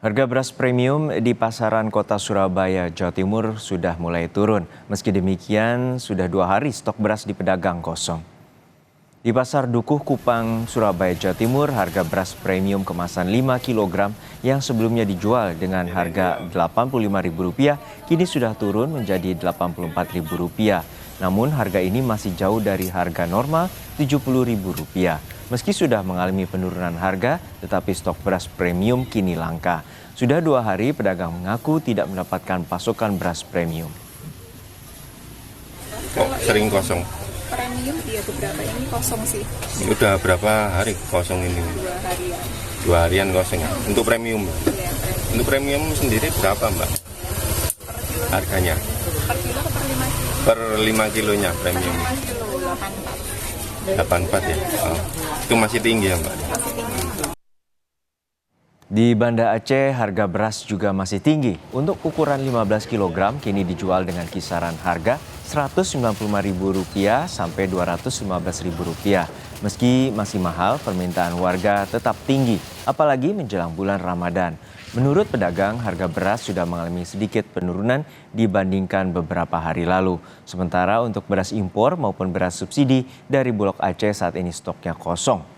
Harga beras premium di pasaran kota Surabaya, Jawa Timur sudah mulai turun. Meski demikian, sudah 2 hari stok beras di pedagang kosong. Di Pasar Dukuh Kupang, Surabaya, Jawa Timur, harga beras premium kemasan 5 kg yang sebelumnya dijual dengan harga Rp85.000 kini sudah turun menjadi Rp84.000. Namun harga ini masih jauh dari harga normal Rp70.000. Meski sudah mengalami penurunan harga, tetapi stok beras premium kini langka. Sudah 2 hari pedagang mengaku tidak mendapatkan pasokan beras premium. Kok sering kosong? Premium dia beberapa ini kosong sih. Ini udah berapa hari kosong ini? 2 harian. 2 harian kosong ya? Untuk premium? Ya, premium. Untuk premium sendiri berapa Mbak? Per kilo, Harganya? per kilo atau per 5 kilo? Per 5 kilonya premium? 5 kilo 84. 84 ya? Oh. Itu masih tinggi ya Mbak? Masih tinggi. Di Banda Aceh, harga beras juga masih tinggi. Untuk ukuran 15 kg kini dijual dengan kisaran harga Rp195.000 sampai Rp215.000. Meski masih mahal, permintaan warga tetap tinggi, apalagi menjelang bulan Ramadan. Menurut pedagang, harga beras sudah mengalami sedikit penurunan dibandingkan beberapa hari lalu. Sementara untuk beras impor maupun beras subsidi dari Bulog Aceh saat ini stoknya kosong.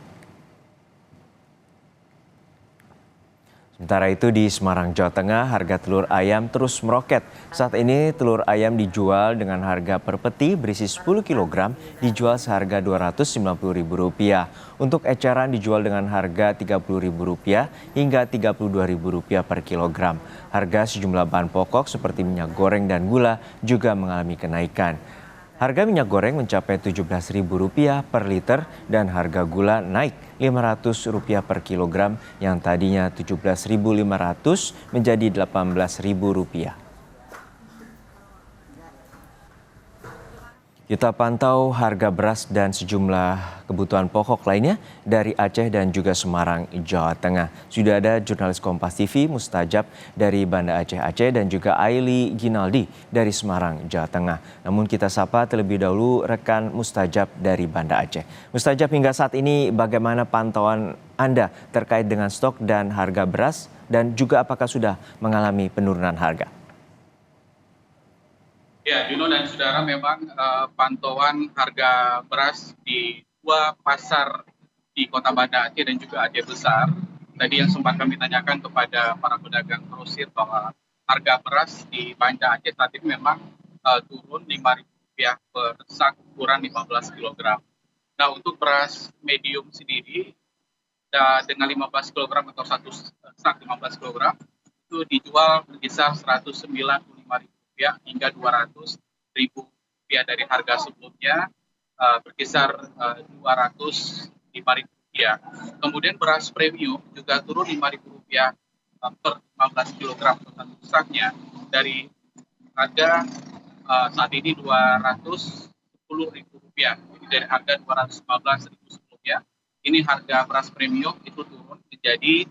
Sementara itu di Semarang, Jawa Tengah, harga telur ayam terus meroket. Saat ini telur ayam dijual dengan harga per peti berisi 10 kg dijual seharga Rp290.000. Untuk eceran dijual dengan harga Rp30.000 hingga Rp32.000 per kilogram. Harga sejumlah bahan pokok seperti minyak goreng dan gula juga mengalami kenaikan. Harga minyak goreng mencapai Rp17.000 per liter dan harga gula naik Rp500 per kilogram yang tadinya Rp17.500 menjadi Rp18.000. Kita pantau harga beras dan sejumlah kebutuhan pokok lainnya dari Aceh dan juga Semarang, Jawa Tengah. Sudah ada jurnalis Kompas TV Mustajab dari Banda Aceh dan juga Aili Ginaldi dari Semarang, Jawa Tengah. Namun kita sapa terlebih dahulu rekan Mustajab dari Banda Aceh. Mustajab, hingga saat ini bagaimana pantauan Anda terkait dengan stok dan harga beras dan juga apakah sudah mengalami penurunan harga? Ya, Juno dan saudara, memang pantauan harga beras di dua pasar di Kota Banda Aceh dan juga Aceh Besar. Tadi yang sempat kami tanyakan kepada para pedagang grosir bahwa harga beras di Banda Aceh saat ini memang turun Rp5.000 per sak ukuran 15 kg. Nah, untuk beras medium sendiri dengan 15 kg atau satu sak 15 kg itu dijual berkisar Rp195.000 hingga Rp200.000 dari harga sebelumnya berkisar Rp205.000. Kemudian beras premium juga turun Rp5.000 per 15 kg atau satu saknya dari harga saat ini Rp210.000. Jadi dari harga Rp215.000 sebelumnya, ini harga beras premium itu turun menjadi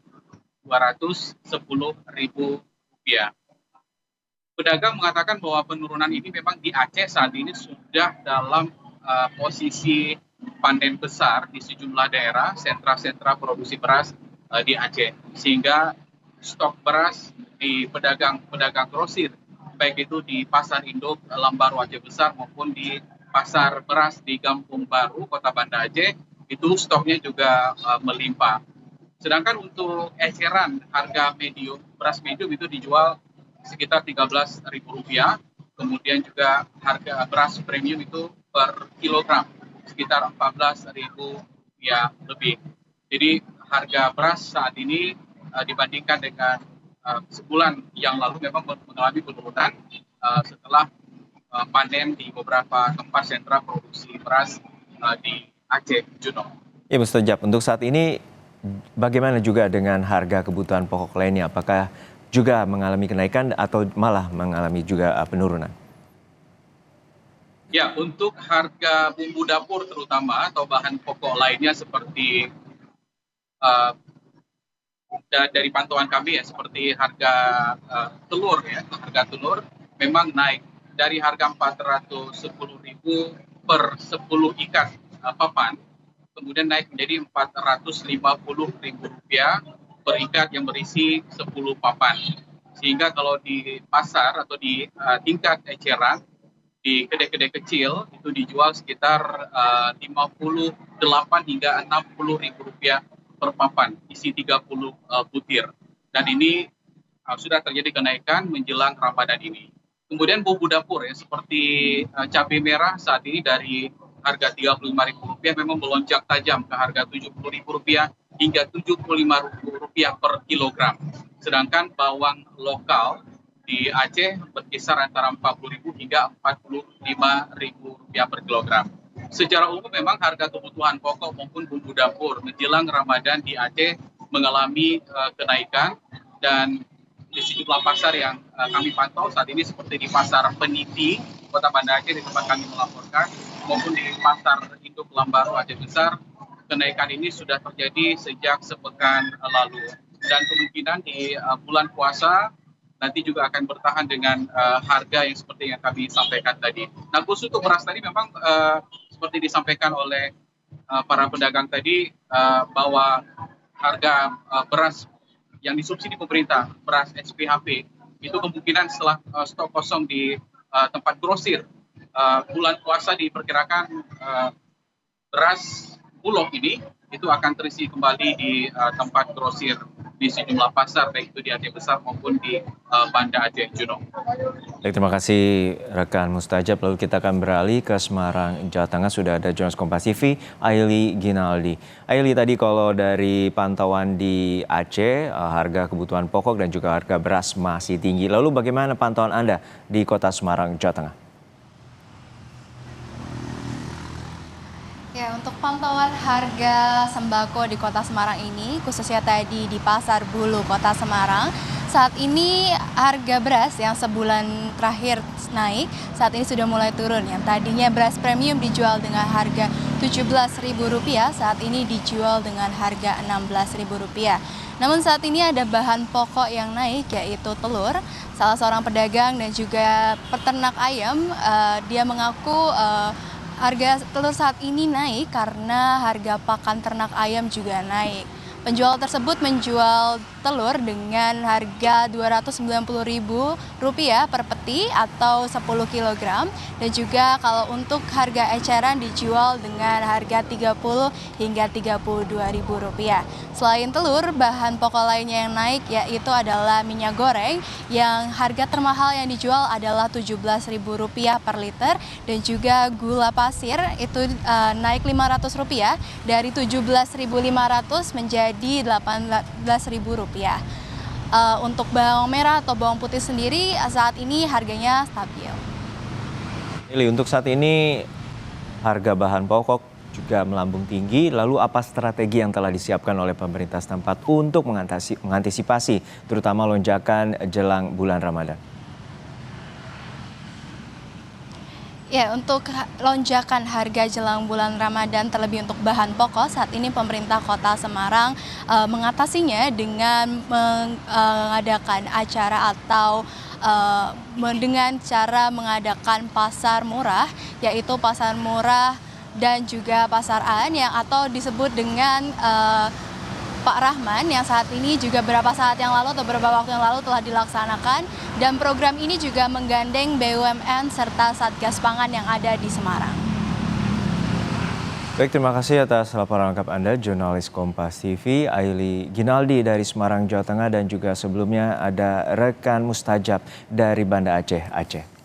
Rp210.000. Pedagang mengatakan bahwa penurunan ini memang di Aceh saat ini sudah dalam posisi panen besar di sejumlah daerah, sentra-sentra produksi beras di Aceh. Sehingga stok beras di pedagang grosir, baik itu di Pasar Induk Lambaru Aceh Besar maupun di Pasar Beras di Kampung Baru, Kota Banda Aceh, itu stoknya juga melimpah. Sedangkan untuk eceran harga beras medium itu dijual sekitar Rp13.000, kemudian juga harga beras premium itu per kilogram sekitar Rp14.000 lebih. Jadi harga beras saat ini dibandingkan dengan sebulan yang lalu memang mengalami penurunan setelah panen di beberapa tempat sentra produksi beras di Aceh, Juno. Ya, Mustajab, untuk saat ini bagaimana juga dengan harga kebutuhan pokok lainnya? Apakah juga mengalami kenaikan atau malah mengalami juga penurunan? Ya, untuk harga bumbu dapur terutama atau bahan pokok lainnya seperti dari pantauan kami ya, seperti harga telur ya, harga telur memang naik dari harga Rp410.000 per 10 ikat papan, kemudian naik menjadi Rp450.000 berikat yang berisi 10 papan. Sehingga kalau di pasar atau di tingkat eceran, di kedai-kedai kecil itu dijual sekitar 58 hingga 60 ribu rupiah per papan, isi 30 butir. Dan ini sudah terjadi kenaikan menjelang Ramadan ini. Kemudian bumbu dapur ya, seperti cabai merah saat ini dari harga Rp35.000 memang melonjak tajam ke harga Rp70.000 hingga Rp75.000 per kilogram. Sedangkan bawang lokal di Aceh berkisar antara Rp40.000 hingga Rp45.000 per kilogram. Secara umum memang harga kebutuhan pokok maupun bumbu dapur menjelang Ramadan di Aceh mengalami kenaikan, dan di sejumlah pasar yang kami pantau saat ini seperti di Pasar Peniti, Kota Banda Aceh di tempat kami melaporkan, maupun di Pasar Induk Lambaru Aceh Besar, kenaikan ini sudah terjadi sejak sepekan lalu. Dan kemungkinan di bulan puasa nanti juga akan bertahan dengan harga yang seperti yang kami sampaikan tadi. Nah, khusus untuk beras tadi memang seperti disampaikan oleh para pedagang tadi, bahwa harga beras yang disubsidi pemerintah, beras SPHP, itu kemungkinan setelah stok kosong di tempat grosir, bulan puasa diperkirakan beras Bulog ini itu akan terisi kembali di tempat grosir di sejumlah pasar, baik itu di Aceh Besar maupun di Banda Aceh, Juno. Baik, terima kasih rekan Mustajab. Lalu kita akan beralih ke Semarang, Jawa Tengah. Sudah ada jurnalis Kompas TV, Aili Ginaldi. Aili, tadi kalau dari pantauan di Aceh, harga kebutuhan pokok dan juga harga beras masih tinggi. Lalu bagaimana pantauan Anda di kota Semarang, Jawa Tengah? Ya, untuk pantauan harga sembako di Kota Semarang ini, khususnya tadi di Pasar Bulu Kota Semarang, saat ini harga beras yang sebulan terakhir naik, saat ini sudah mulai turun. Yang tadinya beras premium dijual dengan harga Rp17.000, saat ini dijual dengan harga Rp16.000. Namun saat ini ada bahan pokok yang naik, yaitu telur. Salah seorang pedagang dan juga peternak ayam, dia mengaku harga telur saat ini naik karena harga pakan ternak ayam juga naik. Penjual tersebut menjual telur dengan harga Rp290.000 per peti atau 10 kg. Dan juga kalau untuk harga eceran dijual dengan harga Rp30 hingga Rp32.000. Selain telur, bahan pokok lainnya yang naik yaitu adalah minyak goreng yang harga termahal yang dijual adalah Rp17.000 per liter. Dan juga gula pasir itu naik Rp500 dari Rp17.500 menjadi Rp18.000. Untuk bawang merah atau bawang putih sendiri saat ini harganya stabil. Untuk saat ini harga bahan pokok juga melambung tinggi. Lalu apa strategi yang telah disiapkan oleh pemerintah setempat untuk mengantisipasi terutama lonjakan jelang bulan Ramadan? Ya, untuk lonjakan harga jelang bulan Ramadan terlebih untuk bahan pokok, saat ini pemerintah Kota Semarang mengatasinya dengan mengadakan acara atau dengan cara mengadakan pasar murah, yaitu pasar murah dan juga pasar an yang atau disebut dengan Pak Rahman, yang saat ini juga beberapa saat yang lalu atau beberapa waktu yang lalu telah dilaksanakan, dan program ini juga menggandeng BUMN serta Satgas Pangan yang ada di Semarang. Baik, terima kasih atas laporan lengkap Anda, jurnalis Kompas TV, Aili Ginaldi dari Semarang, Jawa Tengah, dan juga sebelumnya ada rekan Mustajab dari Banda Aceh, Aceh.